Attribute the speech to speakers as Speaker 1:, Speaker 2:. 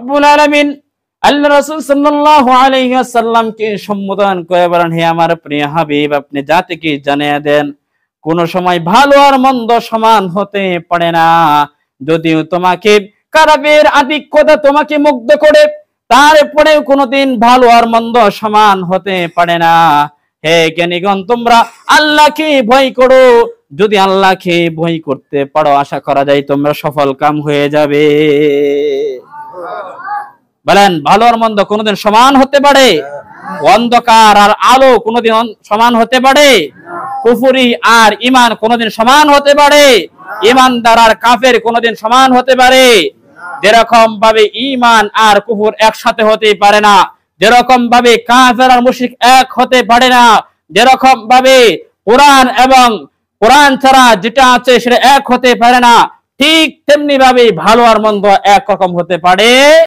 Speaker 1: রব্বুল আলামিন আল্লাহ রাসূল সাল্লাল্লাহু আলাইহি ওয়াসাল্লামকে সম্বোধন করে বলেন, হে আমার প্রিয় হাবিব, আপনি জাতিকে জানিয়ে দেন কোন সময় ভালো আর মন্দ সমান হতে পারে না। যদিও তোমাকে খারাপের আধিক্যতা তোমাকে মুগ্ধ করে, তারপরেও কোনোদিন ভালো আর মন্দ সমান হতে পারে না। হে জ্ঞানীগণ, তোমরা আল্লাহকে ভয় করো। যদি আল্লাহকে ভয় করতে পারো, আশা করা যায় তোমরা সফল কাম হয়ে যাবে। বলেন, ভালো আর মন্দ কোনোদিন সমান হতে পারে? অন্ধকার আর আলো কোনোদিন সমান হতে পারে? কুফরি আর ঈমান কোনোদিন সমান হতে পারে? ঈমানদার আর কাফের কোনোদিন সমান হতে পারে? যেরকম ভাবে ঈমান আর কুফর একসাথে হতে পারে না, যেরকম ভাবে কাফের আর মুশরিক এক হতে পারে না, যেরকম ভাবে কোরআন এবং কোরআন ছাড়া যেটা আছে সেটা এক হতে পারে না, ঠিক তেমনি ভাবে ভালো আর মন্দ এক রকম হতে পারে